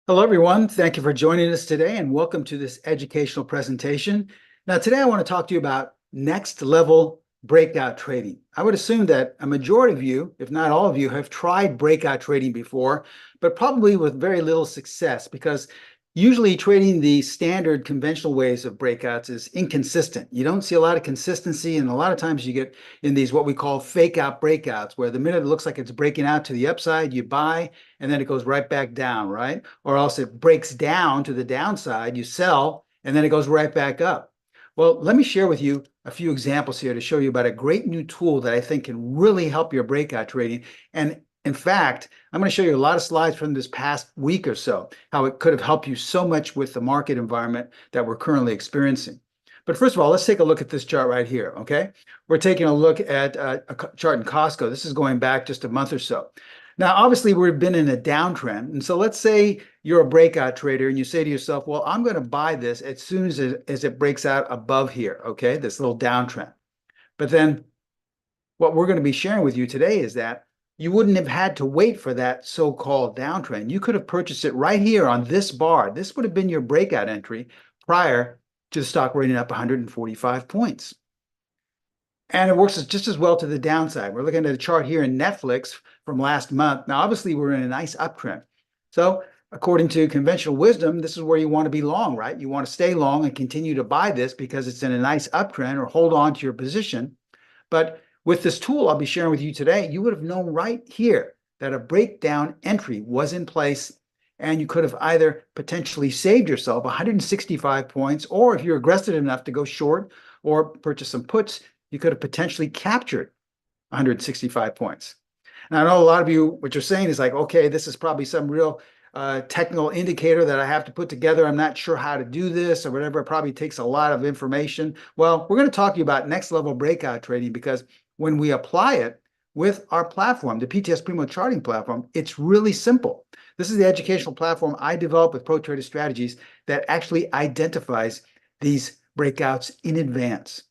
Hello, everyone. Thank you for joining us today and welcome to this educational presentation. Now, today I want to talk to you about next level breakout trading. I would assume that a majority of you, if not all of you, have tried breakout trading before, but probably with very little success because usually trading the standard conventional ways of breakouts is inconsistent. You don't see a lot of consistency, and a lot of times you get in these what we call fake out breakouts, where the minute it looks like it's breaking out to the upside, you buy, and then it goes right back down, right? Or else it breaks down to the downside, you sell, and then it goes right back up. Well, let me share with you a few examples here to show you about a great new tool that I think can really help your breakout trading. And in fact, I'm going to show you a lot of slides from this past week or so, how it could have helped you so much with the market environment that we're currently experiencing. But first of all, let's take a look at this chart right here, okay? We're taking a look at a chart in Costco. This is going back just a month or so. Now, obviously, we've been in a downtrend. And so let's say you're a breakout trader and you say to yourself, well, I'm going to buy this as soon as it breaks out above here, okay, this little downtrend. But then what we're going to be sharing with you today is that you wouldn't have had to wait for that so-called downtrend. You could have purchased it right here on this bar. This would have been your breakout entry prior to the stock rating up 145 points. And it works just as well to the downside. We're looking at a chart here in Netflix from last month. Now, obviously, we're in a nice uptrend. So according to conventional wisdom, this is where you want to be long, right? You want to stay long and continue to buy this because it's in a nice uptrend, or hold on to your position. But with this tool I'll be sharing with you today, you would have known right here that a breakdown entry was in place, and you could have either potentially saved yourself 165 points, or if you're aggressive enough to go short or purchase some puts, you could have potentially captured 165 points. Now, I know a lot of you, what you're saying is like, okay, this is probably some real technical indicator that I have to put together. I'm not sure how to do this or whatever. It probably takes a lot of information. Well, we're going to talk to you about next level breakout trading, because when we apply it with our platform, the PTS Primo charting platform, it's really simple. This is the educational platform I developed with Pro Trader Strategies that actually identifies these breakouts in advance.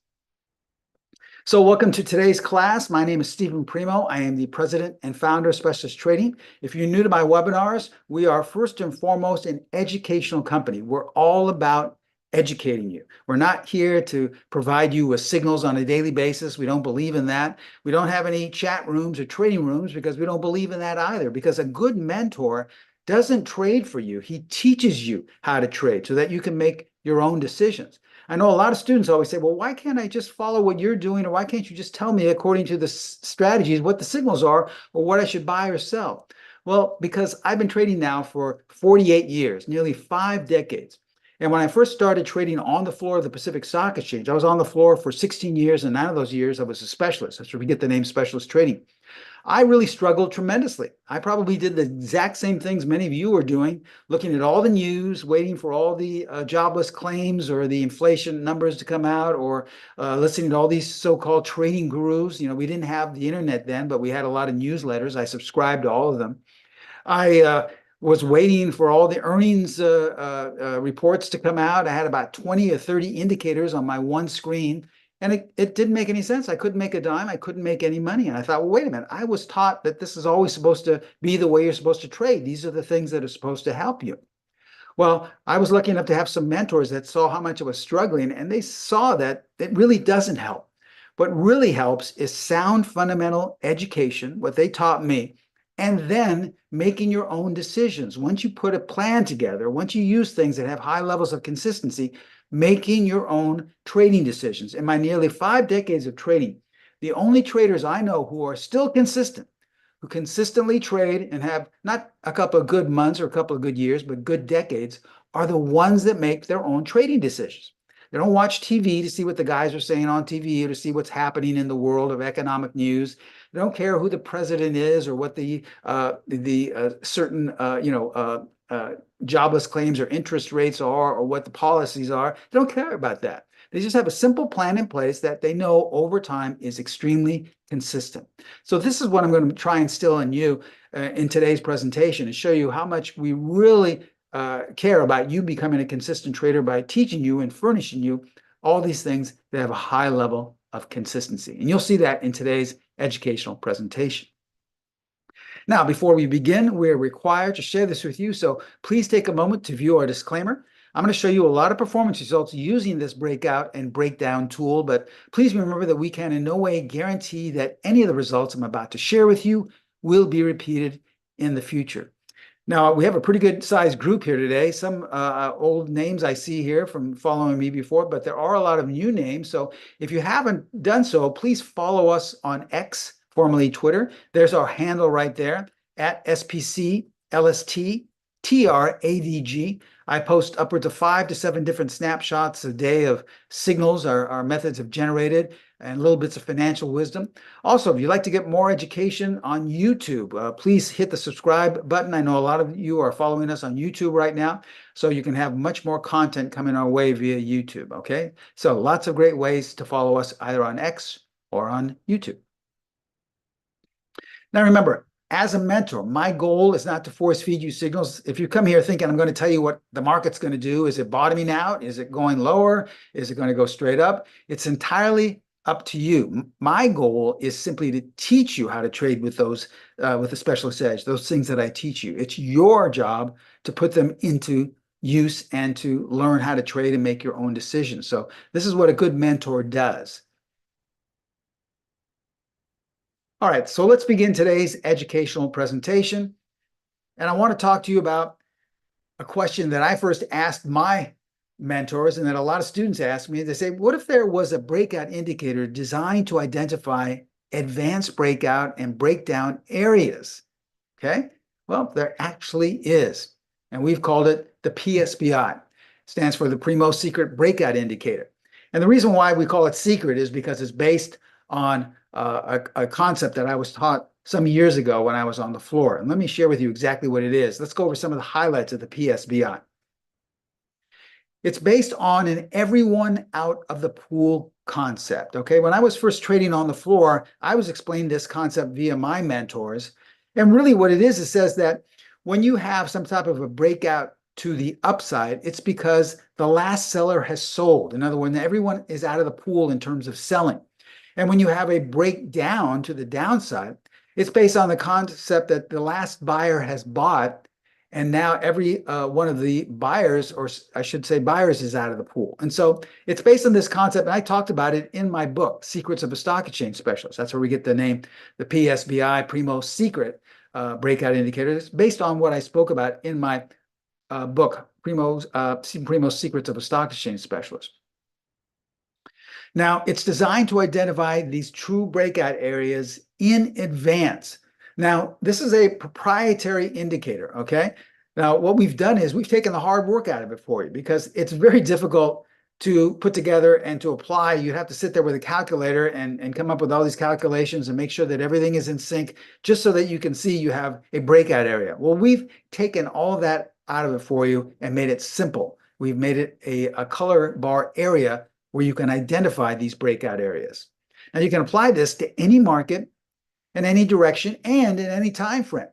So welcome to today's class. My name is Steven Primo. I am the president and founder of Specialist Trading. If you're new to my webinars, we are first and foremost an educational company. We're all about educating you. We're not here to provide you with signals on a daily basis. We don't believe in that. We don't have any chat rooms or trading rooms because we don't believe in that either, because a good mentor doesn't trade for you. He teaches you how to trade so that you can make your own decisions. I know a lot of students always say, well, why can't I just follow what you're doing? Or why can't you just tell me, according to the strategies, what the signals are or what I should buy or sell? Well, because I've been trading now for 48 years, nearly 5 decades. And when I first started trading on the floor of the Pacific Stock Exchange, I was on the floor for 16 years, and 9 of those years I was a specialist. That's where we get the name Specialist Trading. I really struggled tremendously. I probably did the exact same things many of you are doing, looking at all the news, waiting for all the jobless claims or the inflation numbers to come out, or listening to all these so-called trading gurus. You know, we didn't have the internet then, but we had a lot of newsletters. I subscribed to all of them. I was waiting for all the earnings reports to come out. I had about 20 or 30 indicators on my one screen. And it didn't make any sense. I couldn't make a dime. I couldn't make any money. And I thought, well, wait a minute. I was taught that this is always supposed to be the way you're supposed to trade. These are the things that are supposed to help you. Well, I was lucky enough to have some mentors that saw how much I was struggling, and they saw that it really doesn't help. What really helps is sound fundamental education, what they taught me, and then making your own decisions. Once you put a plan together, once you use things that have high levels of consistency, making your own trading decisions. In my nearly 5 decades of trading, the only traders I know who are still consistent, who consistently trade and have not a couple of good months or a couple of good years, but good decades, are the ones that make their own trading decisions. They don't watch TV to see what the guys are saying on TV or to see what's happening in the world of economic news. They don't care who the president is or what the certain jobless claims or interest rates are, or what the policies are. They don't care about that. They just have a simple plan in place that they know over time is extremely consistent. So this is what I'm going to try and instill in you in today's presentation, and show you how much we really care about you becoming a consistent trader by teaching you and furnishing you all these things that have a high level of consistency. And you'll see that in today's educational presentation. Now, before we begin, we're required to share this with you, so please take a moment to view our disclaimer. I'm going to show you a lot of performance results using this breakout and breakdown tool, but please remember that we can in no way guarantee that any of the results I'm about to share with you will be repeated in the future. Now, we have a pretty good sized group here today. Some old names I see here from following me before, but there are a lot of new names. So if you haven't done so, please follow us on X, formerly Twitter. There's our handle right there, at SPCLSTTRADG. I post upwards of 5 to 7 different snapshots a day of signals our methods have generated and little bits of financial wisdom. Also, if you'd like to get more education on YouTube, please hit the subscribe button. I know a lot of you are following us on YouTube right now, so you can have much more content coming our way via YouTube, okay? So lots of great ways to follow us either on X or on YouTube. Now remember, as a mentor, my goal is not to force feed you signals. If you come here thinking I'm going to tell you what the market's going to do, is it bottoming out? Is it going lower? Is it going to go straight up? It's entirely up to you. My goal is simply to teach you how to trade with those, with the specialist edge, those things that I teach you. It's your job to put them into use and to learn how to trade and make your own decisions. So this is what a good mentor does. All right, so let's begin today's educational presentation. And I want to talk to you about a question that I first asked my mentors and that a lot of students ask me. They say, what if there was a breakout indicator designed to identify advanced breakout and breakdown areas? Okay, well, there actually is. And we've called it the PSBI. It stands for the Primo Secret Breakout Indicator. And the reason why we call it secret is because it's based on a concept that I was taught some years ago when I was on the floor. And let me share with you exactly what it is. Let's go over some of the highlights of the PSBI. It's based on an everyone out of the pool concept. Okay, when I was first trading on the floor, I was explained this concept via my mentors. And really what it says that when you have some type of a breakout to the upside, it's because the last seller has sold. In other words, everyone is out of the pool in terms of selling. And when you have a breakdown to the downside, it's based on the concept that the last buyer has bought, and now every one of the buyers, or I should say buyers, is out of the pool. And so it's based on this concept, and I talked about it in my book, Secrets of a Stock Exchange Specialist. That's where we get the name, the PSBI, Primo Secret Breakout Indicator. It's based on what I spoke about in my book, Primo Secrets of a Stock Exchange Specialist. Now, it's designed to identify these true breakout areas in advance. Now, this is a proprietary indicator, okay? Now, what we've done is we've taken the hard work out of it for you because it's very difficult to put together and to apply. You'd have to sit there with a calculator and come up with all these calculations and make sure that everything is in sync just so that you can see you have a breakout area. Well, we've taken all of that out of it for you and made it simple. We've made it a color bar area where you can identify these breakout areas. Now you can apply this to any market in any direction and in any time frame.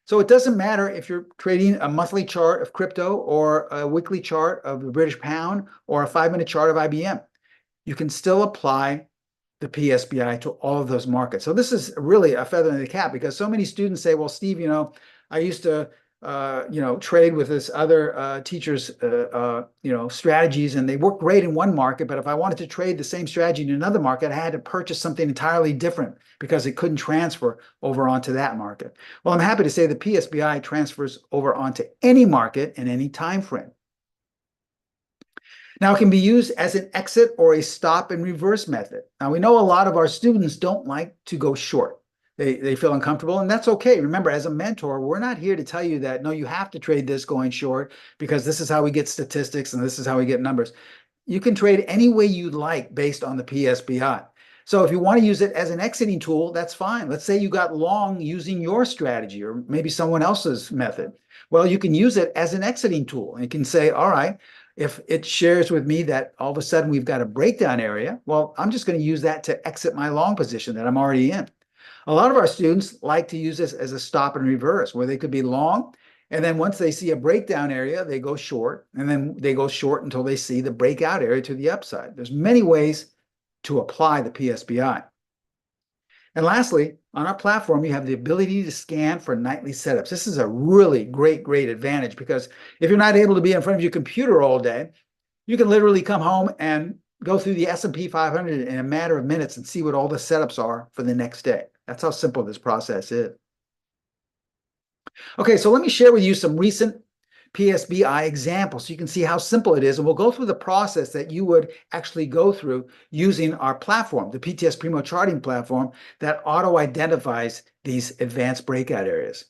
So it doesn't matter if you're trading a monthly chart of crypto or a weekly chart of the British pound or a 5-minute chart of IBM. You can still apply the PSBI to all of those markets. So this is really a feather in the cap because so many students say, well, Steve, I used to trade with this other teacher's, strategies, and they work great in one market. But if I wanted to trade the same strategy in another market, I had to purchase something entirely different because it couldn't transfer over onto that market. Well, I'm happy to say the PSBI transfers over onto any market in any time frame. Now, it can be used as an exit or a stop and reverse method. Now, we know a lot of our students don't like to go short. They feel uncomfortable, and that's okay. Remember, as a mentor, we're not here to tell you that, no, you have to trade this going short because this is how we get statistics and this is how we get numbers. You can trade any way you'd like based on the PSBI. So if you want to use it as an exiting tool, that's fine. Let's say you got long using your strategy or maybe someone else's method. Well, you can use it as an exiting tool. And you can say, all right, if it shares with me that all of a sudden we've got a breakdown area, well, I'm just going to use that to exit my long position that I'm already in. A lot of our students like to use this as a stop and reverse, where they could be long, and then once they see a breakdown area, they go short, and then they go short until they see the breakout area to the upside. There's many ways to apply the PSBI. And lastly, on our platform, you have the ability to scan for nightly setups. This is a really great advantage because if you're not able to be in front of your computer all day, you can literally come home and go through the S&P 500 in a matter of minutes and see what all the setups are for the next day. That's how simple this process is. Okay, so let me share with you some recent PSBI examples so you can see how simple it is. And we'll go through the process that you would actually go through using our platform, the PTS Primo charting platform that auto-identifies these advanced breakout areas.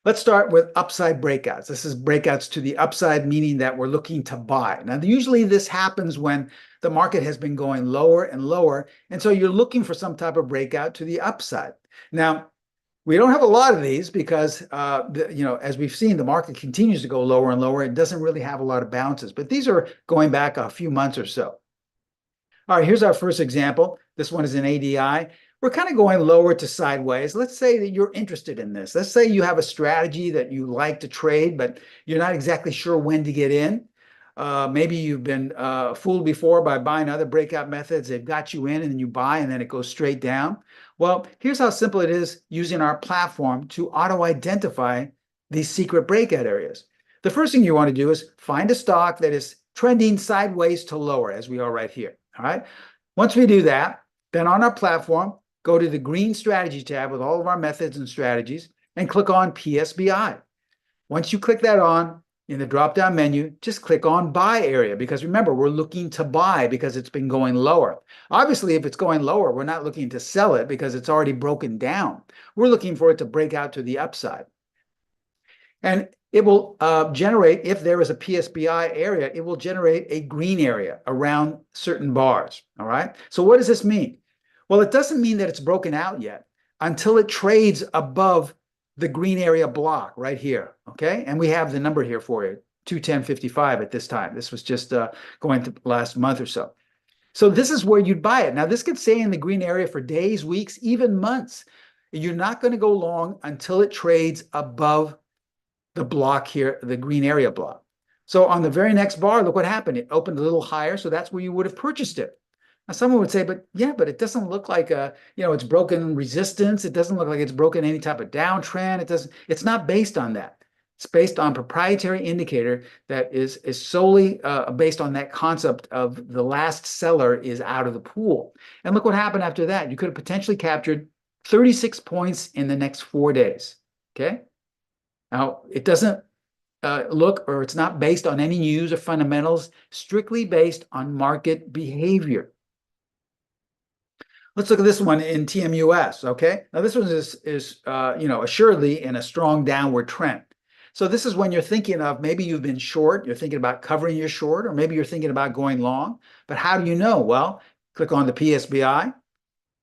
Let's start with upside breakouts. This is breakouts to the upside, meaning that we're looking to buy. Now, usually this happens when the market has been going lower and lower, and so you're looking for some type of breakout to the upside. Now, we don't have a lot of these because, as we've seen, the market continues to go lower and lower. It doesn't really have a lot of bounces, but these are going back a few months or so. All right, here's our first example. This one is an ADI. We're kind of going lower to sideways. Let's say that you're interested in this. Let's say you have a strategy that you like to trade, but you're not exactly sure when to get in. Maybe you've been fooled before by buying other breakout methods. They've got you in and then you buy and then it goes straight down. Well, here's how simple it is using our platform to auto-identify these secret breakout areas. The first thing you want to do is find a stock that is trending sideways to lower, as we are right here. All right. Once we do that, then on our platform, go to the green strategy tab with all of our methods and strategies and click on PSBI. Once you click that on, in the drop-down menu, just click on buy area because remember, we're looking to buy because it's been going lower. Obviously, if it's going lower, we're not looking to sell it because it's already broken down. We're looking for it to break out to the upside. And it will generate, if there is a PSBI area, it will generate a green area around certain bars, all right? So what does this mean? Well, it doesn't mean that it's broken out yet until it trades above the green area block right here, okay? And we have the number here for you, 210.55 at this time. This was just going to last month or so. So this is where you'd buy it. Now, this could stay in the green area for days, weeks, even months. You're not going to go long until it trades above the block here, the green area block. So on the very next bar, look what happened. It opened a little higher, so that's where you would have purchased it. Now, someone would say, but it doesn't look like it's broken resistance. It doesn't look like it's broken any type of downtrend. It's not based on that. It's based on proprietary indicator that is solely based on that concept of the last seller is out of the pool. And look what happened after that. You could have potentially captured 36 points in the next 4 days, okay? Now, it doesn't it's not based on any news or fundamentals, strictly based on market behavior. Let's look at this one in TMUS, okay? Now, this one is assuredly in a strong downward trend. So this is when you're thinking of maybe you've been short, you're thinking about covering your short, or maybe you're thinking about going long. But how do you know? Well, click on the PSBI,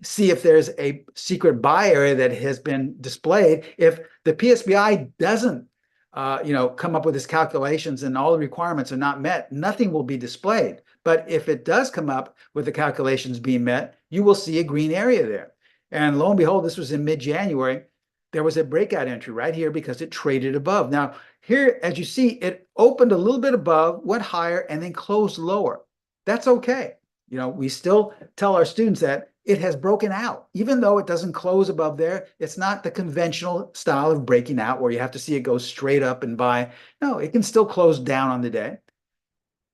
see if there's a secret buy area that has been displayed. If the PSBI doesn't, come up with its calculations and all the requirements are not met, nothing will be displayed. But if it does come up with the calculations being met, you will see a green area there. And lo and behold, this was in mid-January. There was a breakout entry right here because it traded above. Now, here, as you see, it opened a little bit above, went higher, and then closed lower. That's okay. We still tell our students that it has broken out. Even though it doesn't close above there, it's not the conventional style of breaking out where you have to see it go straight up and buy. No, it can still close down on the day.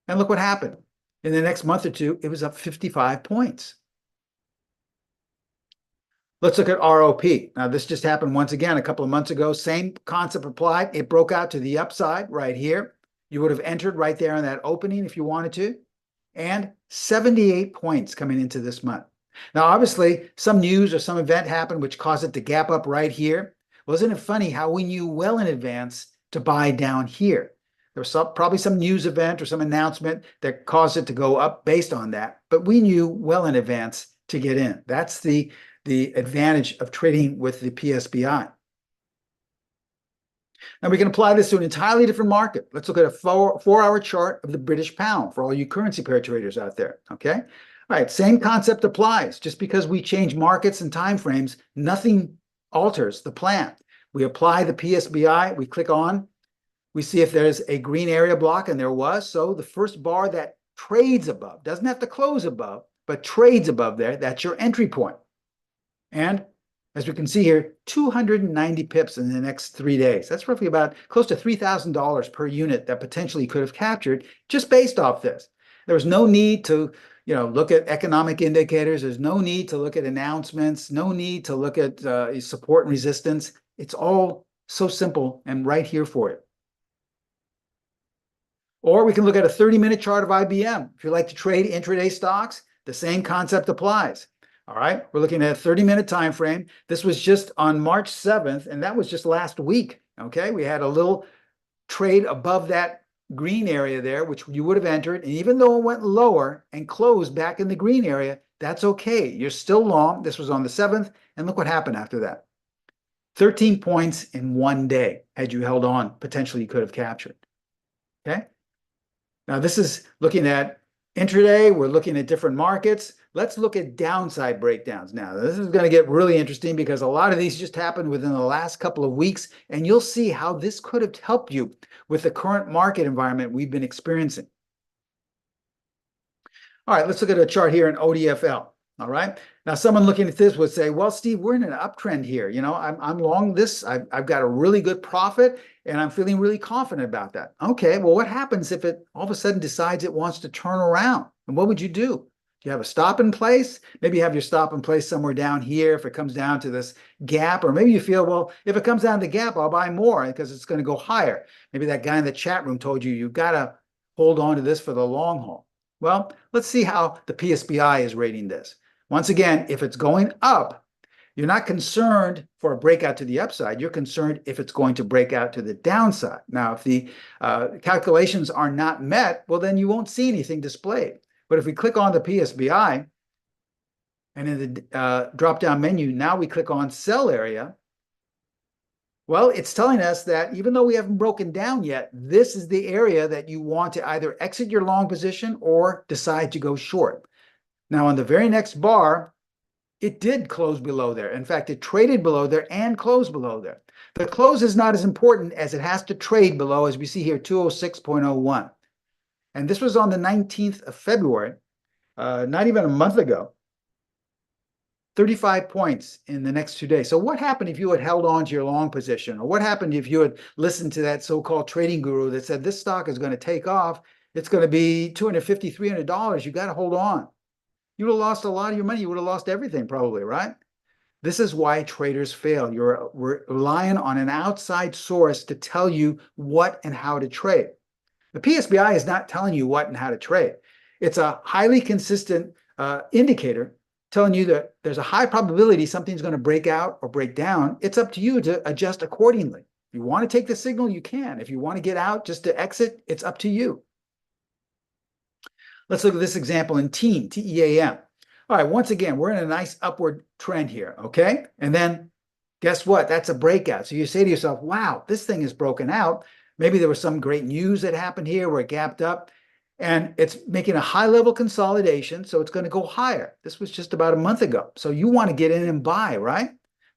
And look what happened. In the next month or two, it was up 55 points. Let's look at ROP. Now, this just happened once again a couple of months ago. Same concept applied. It broke out to the upside right here. You would have entered right there in that opening if you wanted to. And 78 points coming into this month. Now, obviously, some news or some event happened which caused it to gap up right here. Wasn't it funny how we knew well in advance to buy down here? There was probably some news event or some announcement that caused it to go up based on that, but we knew well in advance to get in. That's the advantage of trading with the PSBI. Now we can apply this to an entirely different market. Let's look at a four-hour chart of the British pound for all you currency pair traders out there, okay? All right, same concept applies. Just because we change markets and time frames, nothing alters the plan. We apply the PSBI, we click on, we see if there's a green area block, and there was. So the first bar that trades above, doesn't have to close above, but trades above there, that's your entry point. And as we can see here, 290 pips in the next 3 days. That's roughly about close to $3,000 per unit that potentially could have captured just based off this. There was no need to, look at economic indicators. There's no need to look at announcements, no need to look at support and resistance. It's all so simple and right here for you. Or we can look at a 30-minute chart of IBM. If you like to trade intraday stocks, the same concept applies. All right, we're looking at a 30-minute time frame. This was just on March 7th, and that was just last week. Okay, we had a little trade above that green area there, which you would have entered. And even though it went lower and closed back in the green area, that's okay. You're still long. This was on the 7th, and look what happened after that. 13 points in 1 day. Had you held on, potentially you could have captured. Okay. Now, this is looking at intraday. We're looking at different markets. Let's look at downside breakdowns now. This is going to get really interesting because a lot of these just happened within the last couple of weeks, and you'll see how this could have helped you with the current market environment we've been experiencing. All right, let's look at a chart here in ODFL. All right. Now, someone looking at this would say, well, Steve, we're in an uptrend here. I'm long this. I've got a really good profit, and I'm feeling really confident about that. Okay, well, what happens if it all of a sudden decides it wants to turn around? And what would you do? Do you have a stop in place? Maybe you have your stop in place somewhere down here if it comes down to this gap, or maybe you feel, well, if it comes down to the gap, I'll buy more because it's going to go higher. Maybe that guy in the chat room told you, you've got to hold on to this for the long haul. Well, let's see how the PSBI is rating this. Once again, if it's going up, you're not concerned for a breakout to the upside. You're concerned if it's going to break out to the downside. Now, if the calculations are not met, well, then you won't see anything displayed. But if we click on the PSBI, and in the drop-down menu, now we click on sell area, well, it's telling us that even though we haven't broken down yet, this is the area that you want to either exit your long position or decide to go short. Now, on the very next bar, it did close below there. In fact, it traded below there and closed below there. The close is not as important as it has to trade below, as we see here, 206.01. And this was on the 19th of February, not even a month ago. 35 points in the next 2 days. So what happened if you had held on to your long position? Or what happened if you had listened to that so-called trading guru that said this stock is going to take off, it's going to be $250, $300, you got to hold on. You would have lost a lot of your money. You would have lost everything probably, right? This is why traders fail. You're relying on an outside source to tell you what and how to trade. The PSBI is not telling you what and how to trade. It's a highly consistent indicator telling you that there's a high probability something's going to break out or break down. It's up to you to adjust accordingly. If you want to take the signal, you can. If you want to get out just to exit, it's up to you. Let's look at this example in TEAM, T-E-A-M. All right, once again, we're in a nice upward trend here, okay? And then guess what? That's a breakout. So you say to yourself, wow, this thing is broken out. Maybe there was some great news that happened here where it gapped up, and it's making a high-level consolidation, so it's going to go higher. This was just about a month ago. So you want to get in and buy, right?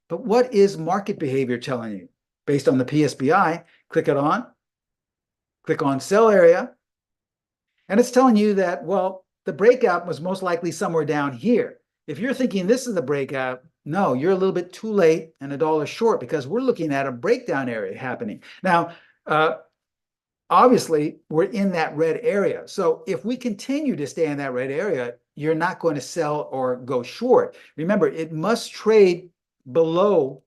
But what is market behavior telling you? Based on the PSBI, click on sell area, and it's telling you that, well, the breakout was most likely somewhere down here. If you're thinking this is the breakout, no, you're a little bit too late and $1 short because we're looking at a breakdown area happening. Now, obviously, we're in that red area. So if we continue to stay in that red area, you're not going to sell or go short. Remember, it must trade below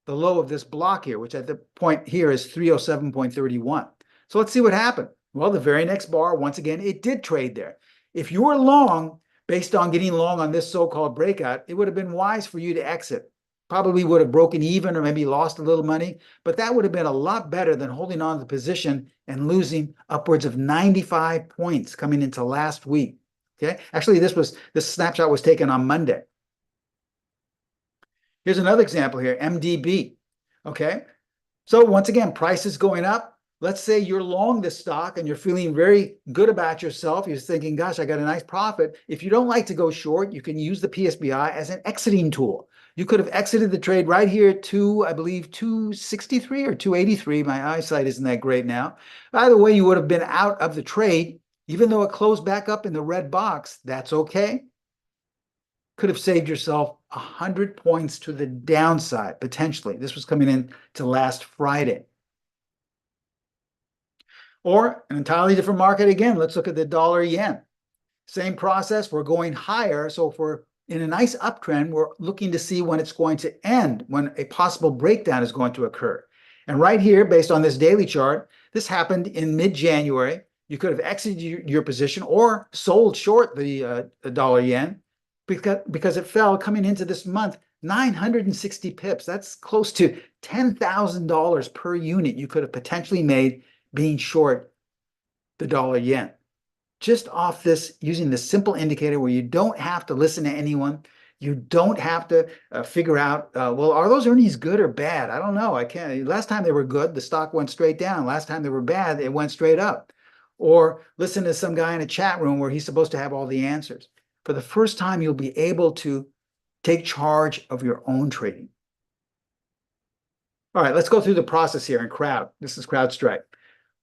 the low of this block here, which at the point here is 307.31. So let's see what happened. Well, the very next bar, once again, it did trade there. If you were long, based on getting long on this so-called breakout, it would have been wise for you to exit. Probably would have broken even or maybe lost a little money, but that would have been a lot better than holding on to the position and losing upwards of 95 points coming into last week. Okay, actually, this snapshot was taken on Monday. Here's another example here, MDB. Okay, so once again, price is going up. Let's say you're long this stock and you're feeling very good about yourself. You're thinking, gosh, I got a nice profit. If you don't like to go short, you can use the PSBI as an exiting tool. You could have exited the trade right here to, I believe, 263 or 283. My eyesight isn't that great now. Either way, you would have been out of the trade. Even though it closed back up in the red box, that's okay. could have saved yourself 100 points to the downside, potentially. This was coming in to last Friday. Or an entirely different market again. Let's look at the dollar yen. Same process. We're going higher. So if we're in a nice uptrend, we're looking to see when it's going to end, when a possible breakdown is going to occur. And right here, based on this daily chart, this happened in mid-January. You could have exited your position or sold short the dollar yen because it fell coming into this month 960 pips. That's close to $10,000 per unit you could have potentially made being short the dollar yen. Just off this, using this simple indicator where you don't have to listen to anyone. You don't have to figure out, well, are those earnings good or bad? I don't know. I can't. Last time they were good, the stock went straight down. Last time they were bad, it went straight up. Or listen to some guy in a chat room where he's supposed to have all the answers. For the first time, you'll be able to take charge of your own trading. All right, let's go through the process here in Crowd. This is CrowdStrike.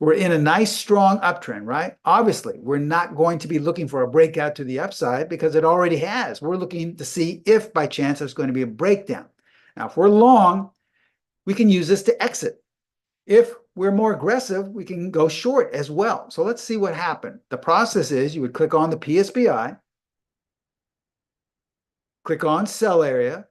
We're in a nice, strong uptrend, right? Obviously, we're not going to be looking for a breakout to the upside because it already has. We're looking to see if, by chance, there's going to be a breakdown. Now, if we're long, we can use this to exit. If we're more aggressive, we can go short as well. So let's see what happened. The process is you would click on the PSBI, click on Sell Area,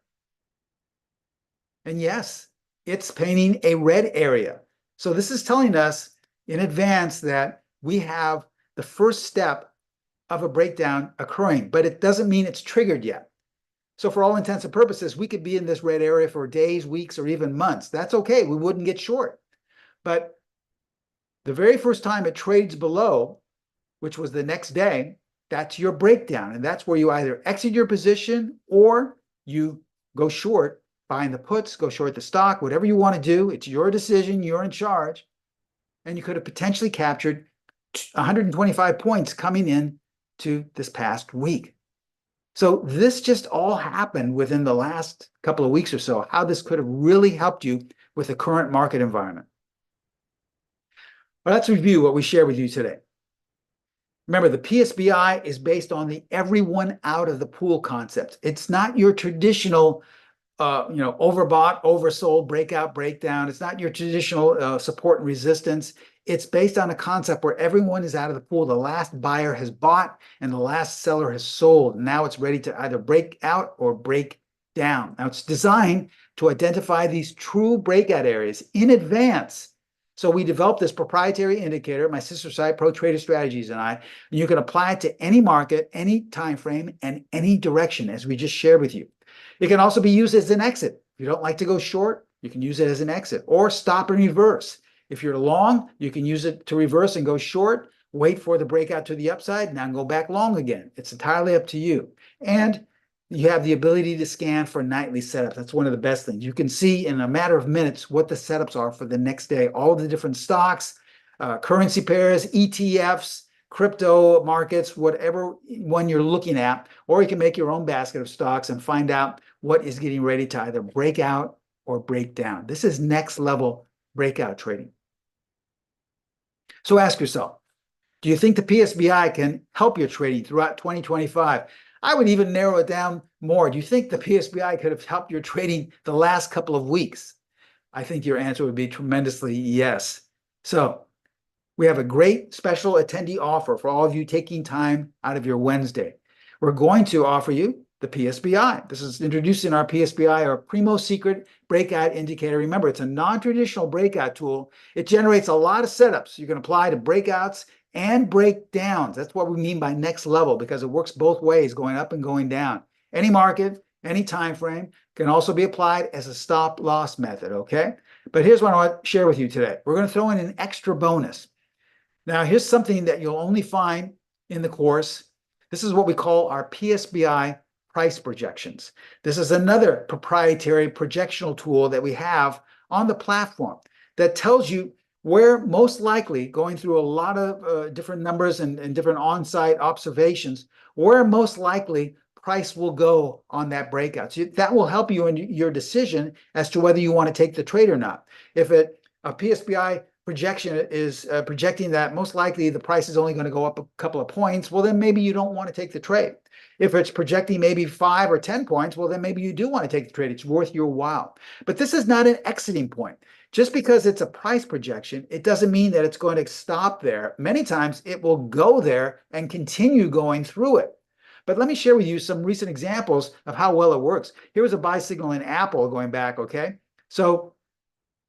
and yes, it's painting a red area. So this is telling us in advance that we have the first step of a breakdown occurring, but it doesn't mean it's triggered yet. So for all intents and purposes, we could be in this red area for days, weeks, or even months. That's okay. We wouldn't get short. But the very first time it trades below, which was the next day, that's your breakdown. And that's where you either exit your position or you go short, buying the puts, go short the stock, whatever you want to do. It's your decision. You're in charge. And you could have potentially captured 125 points coming in to this past week. So this just all happened within the last couple of weeks or so, how this could have really helped you with the current market environment. Well, let's review what we shared with you today. Remember, the PSBI is based on the everyone out of the pool concept. It's not your traditional overbought, oversold, breakout, breakdown. It's not your traditional support and resistance. It's based on a concept where everyone is out of the pool. The last buyer has bought and the last seller has sold. Now it's ready to either break out or break down. Now it's designed to identify these true breakout areas in advance. So we developed this proprietary indicator, my sister site, Pro Trader Strategies, and I. And you can apply it to any market, any time frame, and any direction, as we just shared with you. It can also be used as an exit. If you don't like to go short, you can use it as an exit or stop and reverse. If you're long, you can use it to reverse and go short, wait for the breakout to the upside, now go back long again. It's entirely up to you. And you have the ability to scan for nightly setups. That's one of the best things. You can see in a matter of minutes what the setups are for the next day, all the different stocks, currency pairs, ETFs, crypto markets, whatever one you're looking at, or you can make your own basket of stocks and find out what is getting ready to either break out or break down. This is next level breakout trading. So ask yourself, do you think the PSBI can help your trading throughout 2025? I would even narrow it down more. Do you think the PSBI could have helped your trading the last couple of weeks? I think your answer would be tremendously yes. So we have a great special attendee offer for all of you taking time out of your Wednesday. We're going to offer you the PSBI. This is introducing our PSBI, our Primo Secret Breakout Indicator. Remember, it's a non-traditional breakout tool. It generates a lot of setups you can apply to breakouts and breakdowns. That's what we mean by next level, because it works both ways, going up and going down. Any market, any time frame can also be applied as a stop loss method, okay? But here's what I want to share with you today. We're going to throw in an extra bonus. Now, here's something that you'll only find in the course. This is what we call our PSBI price projections. This is another proprietary projectional tool that we have on the platform that tells you where most likely, going through a lot of different numbers and different on-site observations, where most likely price will go on that breakout. So that will help you in your decision as to whether you want to take the trade or not. If a PSBI projection is projecting that most likely the price is only going to go up a couple of points, well, then maybe you don't want to take the trade. If it's projecting maybe 5 or 10 points, well, then maybe you do want to take the trade. It's worth your while. But this is not an exiting point. Just because it's a price projection, it doesn't mean that it's going to stop there. Many times it will go there and continue going through it. But let me share with you some recent examples of how well it works. Here was a buy signal in Apple going back, okay? So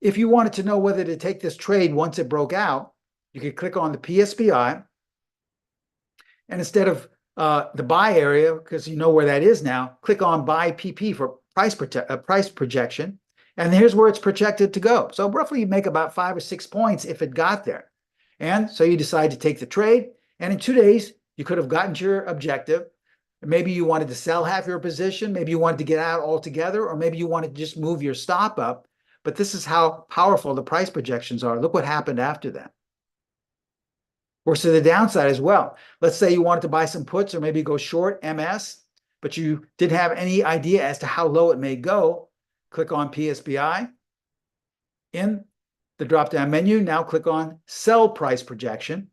if you wanted to know whether to take this trade once it broke out, you could click on the PSBI, and instead of the buy area, because you know where that is now, click on buy PP for price projection, and here's where it's projected to go. So roughly you make about 5 or 6 points if it got there. And so you decide to take the trade, and in 2 days, you could have gotten to your objective. Maybe you wanted to sell half your position, maybe you wanted to get out altogether, or maybe you wanted to just move your stop up. But this is how powerful the price projections are. Look what happened after that. Works to the downside as well. Let's say you wanted to buy some puts or maybe go short MS, but you didn't have any idea as to how low it may go. Click on PSBI. In the drop-down menu, now click on Sell Price Projection.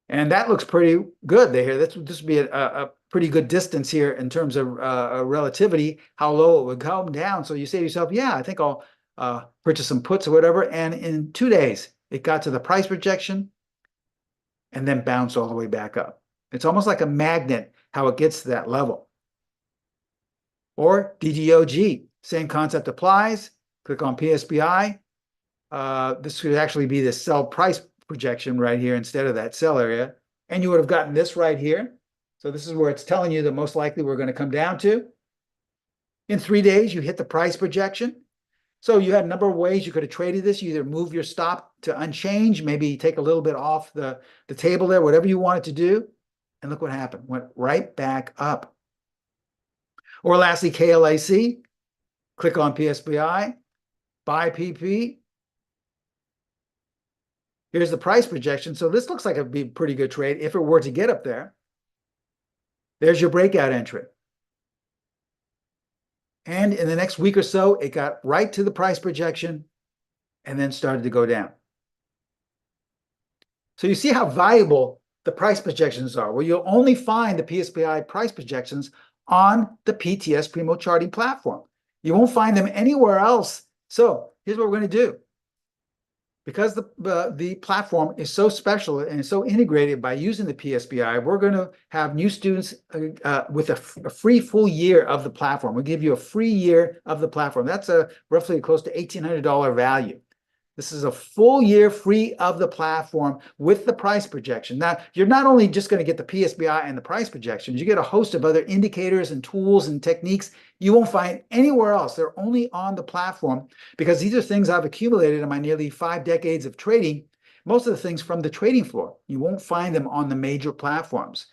And that looks pretty good there. This would be a pretty good distance here in terms of relativity, how low it would come down. So you say to yourself, yeah, I think I'll purchase some puts or whatever. And in 2 days, it got to the price projection and then bounced all the way back up. It's almost like a magnet how it gets to that level. Or DDOG, same concept applies. Click on PSBI. This could actually be the sell price projection right here instead of that sell area. And you would have gotten this right here. So this is where it's telling you that most likely we're going to come down to. In 3 days, you hit the price projection. So you had a number of ways you could have traded this. You either move your stop to unchanged, maybe take a little bit off the table there, whatever you wanted to do. And look what happened. Went right back up. Or lastly, KLAC. Click on PSBI. Buy PP. Here's the price projection. So this looks like it'd be a pretty good trade if it were to get up there. There's your breakout entry. And in the next week or so, it got right to the price projection and then started to go down. So you see how valuable the price projections are. Well, you'll only find the PSBI price projections on the PTS Primo charting platform. You won't find them anywhere else. So here's what we're going to do. Because the platform is so special and so integrated by using the PSBI, we're going to have new students with a free full year of the platform. We'll give you a free year of the platform. That's roughly close to $1,800 value. This is a full year free of the platform with the price projection. Now, you're not only just going to get the PSBI and the price projections, you get a host of other indicators and tools and techniques you won't find anywhere else. They're only on the platform because these are things I've accumulated in my nearly 5 decades of trading, most of the things from the trading floor. You won't find them on the major platforms.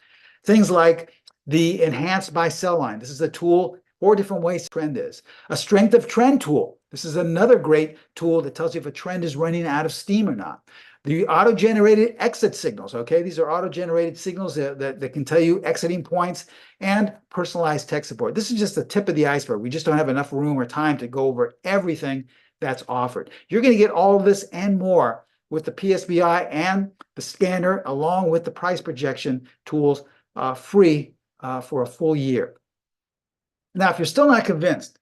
Things like the enhanced buy sell line. This is a tool, 4 different ways trend is. A strength of trend tool. This is another great tool that tells you if a trend is running out of steam or not. The auto-generated exit signals, okay? These are auto-generated signals that can tell you exiting points, and personalized tech support. This is just the tip of the iceberg. We just don't have enough room or time to go over everything that's offered. You're going to get all of this and more with the PSBI and the scanner, along with the price projection tools, free for a full year. Now, if you're still not convinced,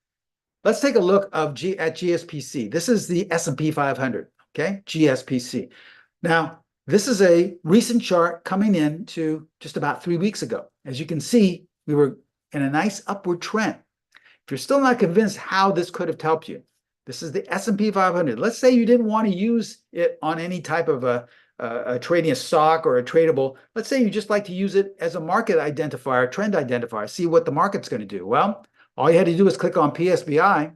let's take a look at GSPC. This is the S&P 500, okay? GSPC. Now, this is a recent chart coming in to just about 3 weeks ago. As you can see, we were in a nice upward trend. If you're still not convinced how this could have helped you, this is the S&P 500. Let's say you didn't want to use it on any type of a trading a stock or a tradable. Let's say you just like to use it as a market identifier, trend identifier, see what the market's going to do. Well, all you had to do is click on PSBI,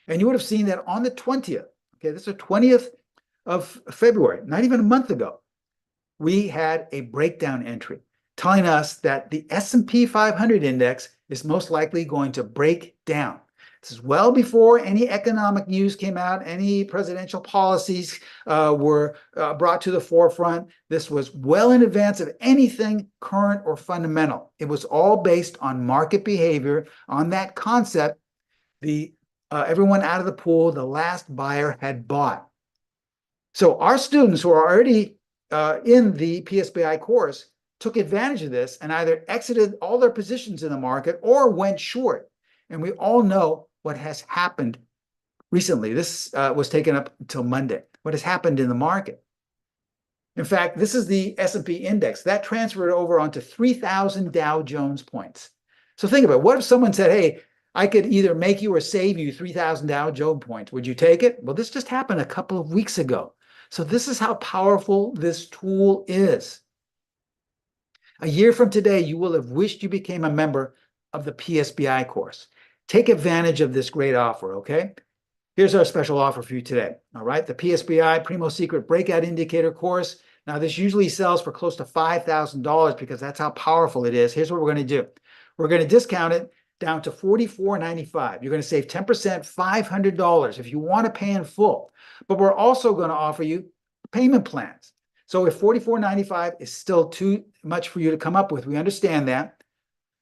and you would have seen that on the 20th, okay, this is the 20th of February, not even a month ago, we had a breakdown entry telling us that the S&P 500 index is most likely going to break down. This is well before any economic news came out, any presidential policies were brought to the forefront. This was well in advance of anything current or fundamental. It was all based on market behavior, on that concept. Everyone out of the pool, the last buyer had bought. So our students who are already in the PSBI course took advantage of this and either exited all their positions in the market or went short. And we all know what has happened recently. This was taken up until Monday. What has happened in the market? In fact, this is the S&P index. That transferred over onto 3,000 Dow Jones points. So think about it. What if someone said, hey, I could either make you or save you 3,000 Dow Jones points. Would you take it? Well, this just happened a couple of weeks ago. So this is how powerful this tool is. A year from today, you will have wished you became a member of the PSBI course. Take advantage of this great offer, okay? Here's our special offer for you today, all right? The PSBI Primo Secret Breakout Indicator course. Now, this usually sells for close to $5,000 because that's how powerful it is. Here's what we're going to do. We're going to discount it down to $44.95. You're going to save 10%, $500 if you want to pay in full. But we're also going to offer you payment plans. So if $44.95 is still too much for you to come up with, we understand that.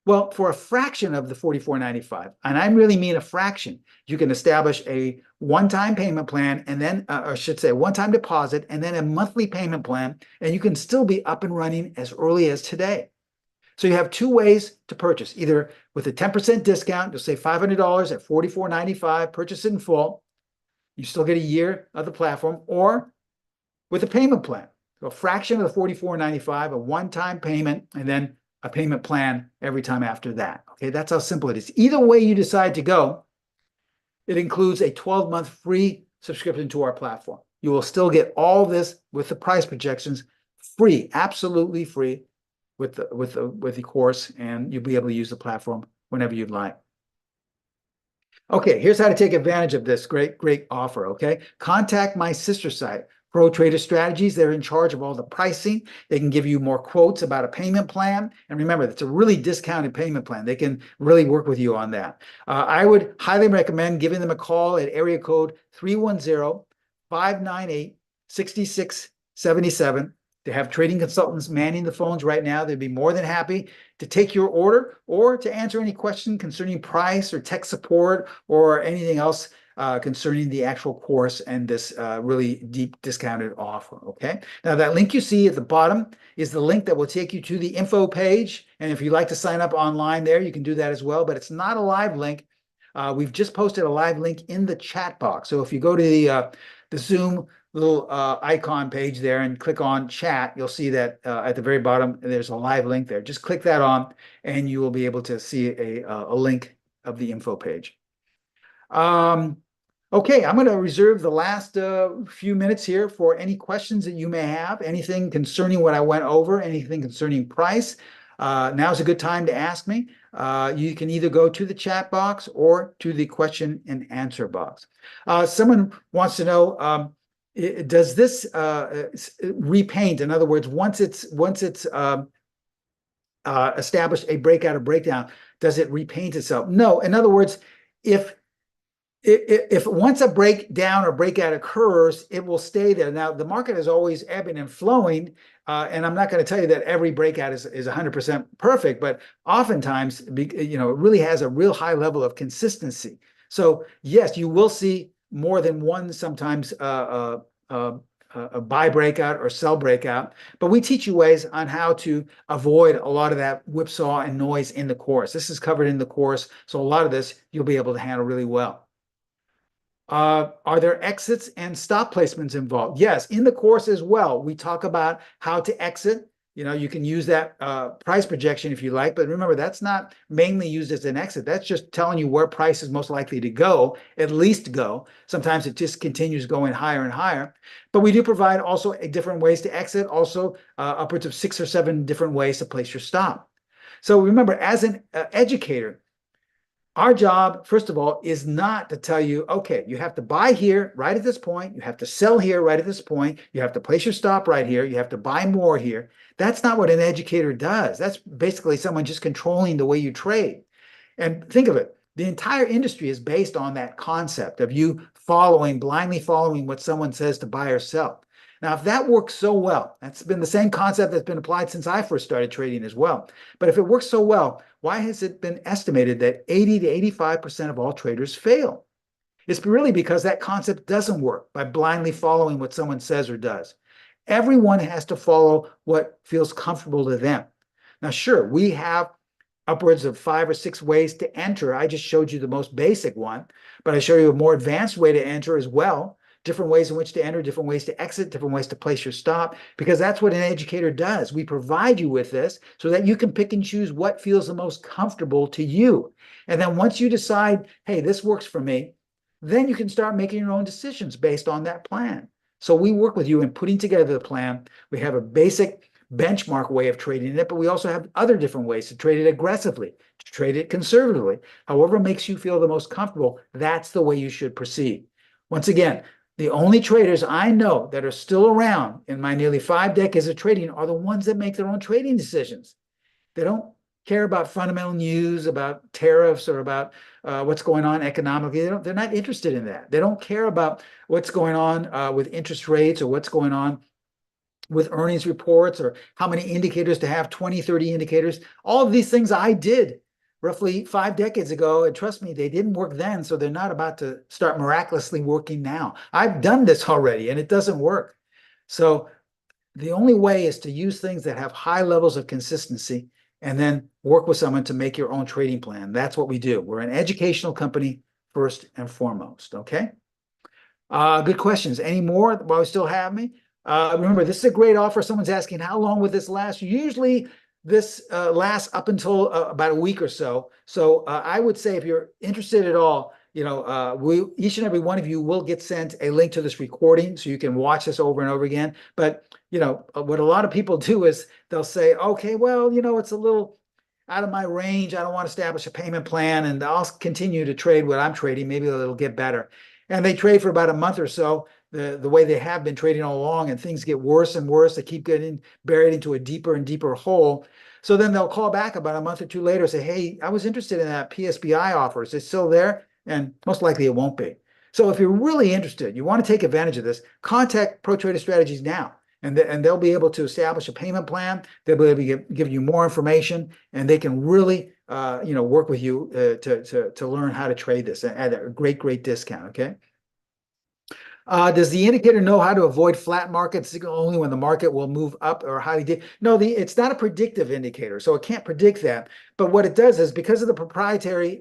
Well, for a fraction of the $44.95, and I really mean a fraction, you can establish a one-time payment plan and then, or I should say one-time deposit and then a monthly payment plan, and you can still be up and running as early as today. So you have two ways to purchase, either with a 10% discount, you'll save $500 at $44.95, purchase it in full, you still get a year of the platform, or with a payment plan. So a fraction of the $44.95, a one-time payment, and then a payment plan every time after that. Okay, that's how simple it is. Either way you decide to go, it includes a 12-month free subscription to our platform. You will still get all this with the price projections free, absolutely free with the course, and you'll be able to use the platform whenever you'd like. Okay, here's how to take advantage of this great offer, okay? Contact my sister site, Pro Trader Strategies. They're in charge of all the pricing. They can give you more quotes about a payment plan. And remember, it's a really discounted payment plan. They can really work with you on that. I would highly recommend giving them a call at area code 310-598-6677. They have trading consultants manning the phones right now. They'd be more than happy to take your order or to answer any question concerning price or tech support or anything else concerning the actual course and this really deep discounted offer, okay? Now, that link you see at the bottom is the link that will take you to the info page. And if you'd like to sign up online there, you can do that as well, but it's not a live link. We've just posted a live link in the chat box. So if you go to the Zoom little icon page there and click on chat, you'll see that at the very bottom, there's a live link there. Just click that on and you will be able to see a link of the info page. Okay, I'm going to reserve the last few minutes here for any questions that you may have, anything concerning what I went over, anything concerning price. Now's a good time to ask me. You can either go to the chat box or to the question and answer box. Someone wants to know, does this repaint? In other words, once it's established a breakout or breakdown, does it repaint itself? No. In other words, if once a breakdown or breakout occurs, it will stay there. Now, the market is always ebbing and flowing, and I'm not going to tell you that every breakout is 100% perfect, but oftentimes, it really has a real high level of consistency. So yes, you will see more than one sometimes a buy breakout or sell breakout, but we teach you ways on how to avoid a lot of that whipsaw and noise in the course. This is covered in the course, so a lot of this you'll be able to handle really well. Are there exits and stop placements involved? Yes, in the course as well. We talk about how to exit. You can use that price projection if you like, but remember, that's not mainly used as an exit. That's just telling you where price is most likely to go, at least go. Sometimes it just continues going higher and higher. But we do provide also different ways to exit, also upwards of 6 or 7 different ways to place your stop. So remember, as an educator, our job, first of all, is not to tell you, okay, you have to buy here right at this point. You have to sell here right at this point. You have to place your stop right here. You have to buy more here. That's not what an educator does. That's basically someone just controlling the way you trade. And think of it. The entire industry is based on that concept of you blindly following what someone says to buy or sell. Now, if that works so well, that's been the same concept that's been applied since I first started trading as well. But if it works so well, why has it been estimated that 80 to 85% of all traders fail? It's really because that concept doesn't work by blindly following what someone says or does. Everyone has to follow what feels comfortable to them. Now, sure, we have upwards of 5 or 6 ways to enter. I just showed you the most basic one, but I show you a more advanced way to enter as well. Different ways in which to enter, different ways to exit, different ways to place your stop, because that's what an educator does. We provide you with this so that you can pick and choose what feels the most comfortable to you. And then once you decide, hey, this works for me, then you can start making your own decisions based on that plan. So we work with you in putting together the plan. We have a basic benchmark way of trading it, but we also have other different ways to trade it aggressively, to trade it conservatively. However makes you feel the most comfortable, that's the way you should proceed. Once again, the only traders I know that are still around in my nearly 5 decades of trading are the ones that make their own trading decisions. They don't care about fundamental news, about tariffs, or about what's going on economically. They're not interested in that. They don't care about what's going on with interest rates or what's going on with earnings reports or how many indicators to have, 20, 30 indicators. All of these things I did roughly 5 decades ago, and trust me, they didn't work then, so they're not about to start miraculously working now. I've done this already, and it doesn't work. So the only way is to use things that have high levels of consistency and then work with someone to make your own trading plan. That's what we do. We're an educational company first and foremost, okay? Good questions. Any more while you still have me? Remember, this is a great offer. Someone's asking, how long would this last? Usually this lasts up until about a week or so. So I would say if you're interested at all, each and every one of you will get sent a link to this recording so you can watch this over and over again. But, what a lot of people do is they'll say, okay, well, it's a little out of my range. I don't want to establish a payment plan, and I'll continue to trade what I'm trading. Maybe it'll get better. And they trade for about a month or so, the way they have been trading all along, and things get worse and worse. They keep getting buried into a deeper and deeper hole. So then they'll call back about a month or two later and say, hey, I was interested in that PSBI offer. Is it still there? And most likely it won't be. So if you're really interested, you want to take advantage of this, contact Pro Trader Strategies now. And they'll be able to establish a payment plan. They'll be able to give you more information, and they can really work with you to learn how to trade this at a great, great discount, okay? Does the indicator know how to avoid flat markets only when the market will move up, or how do you No, it's not a predictive indicator, so it can't predict that. But what it does is because of the proprietary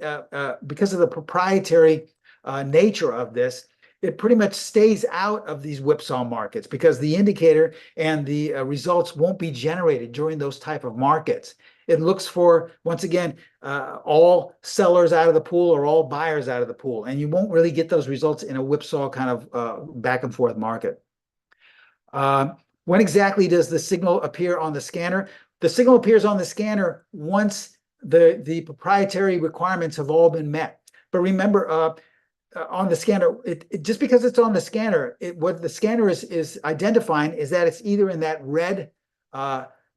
nature of this, it pretty much stays out of these whipsaw markets because the indicator and the results won't be generated during those type of markets. It looks for, once again, all sellers out of the pool or all buyers out of the pool, and you won't really get those results in a whipsaw kind of back and forth market. When exactly does the signal appear on the scanner? The signal appears on the scanner once the proprietary requirements have all been met. But remember, on the scanner, just because it's on the scanner, what the scanner is identifying is that it's either in that red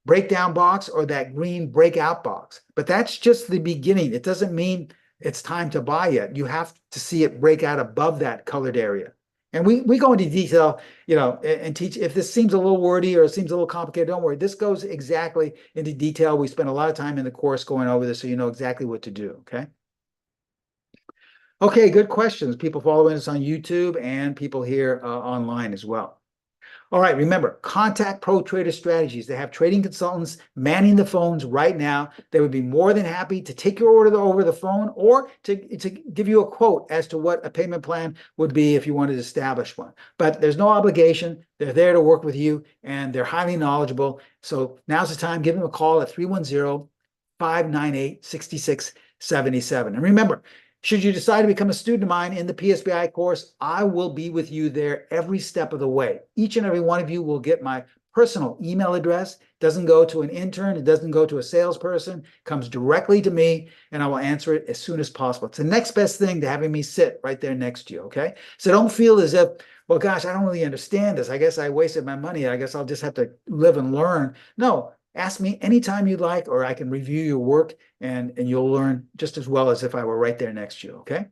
breakdown box or that green breakout box. But that's just the beginning. It doesn't mean it's time to buy yet. You have to see it break out above that colored area. And we go into detail, and teach. If this seems a little wordy or it seems a little complicated, don't worry. This goes exactly into detail. We spend a lot of time in the course going over this so you know exactly what to do, okay? Okay, good questions. People following us on YouTube and people here online as well. All right, remember, contact Pro Trader Strategies. They have trading consultants manning the phones right now. They would be more than happy to take your order over the phone or to give you a quote as to what a payment plan would be if you wanted to establish one. But there's no obligation. They're there to work with you, and they're highly knowledgeable. So now's the time. Give them a call at 310-598-6677. And remember, should you decide to become a student of mine in the PSBI course, I will be with you there every step of the way. Each and every one of you will get my personal email address. It doesn't go to an intern. It doesn't go to a salesperson. It comes directly to me, and I will answer it as soon as possible. It's the next best thing to having me sit right there next to you, okay? So don't feel as if, well, gosh, I don't really understand this. I guess I wasted my money. I guess I'll just have to live and learn. No. Ask me anytime you'd like, or I can review your work, and you'll learn just as well as if I were right there next to you, okay?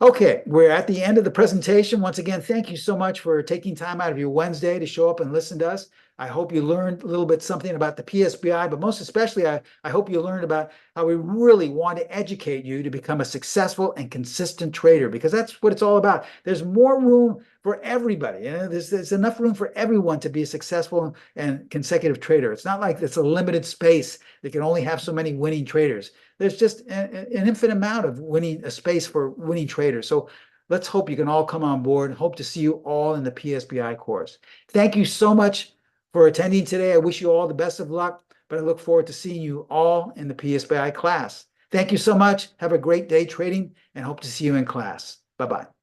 Okay, we're at the end of the presentation. Once again, thank you so much for taking time out of your Wednesday to show up and listen to us. I hope you learned a little bit something about the PSBI, but most especially, I hope you learned about how we really want to educate you to become a successful and consistent trader, because that's what it's all about. There's more room for everybody. There's enough room for everyone to be a successful and consecutive trader. It's not like it's a limited space that can only have so many winning traders. There's just an infinite amount of a space for winning traders. So let's hope you can all come on board. Hope to see you all in the PSBI course. Thank you so much for attending today. I wish you all the best of luck, but I look forward to seeing you all in the PSBI class. Thank you so much. Have a great day trading and hope to see you in class. Bye-bye.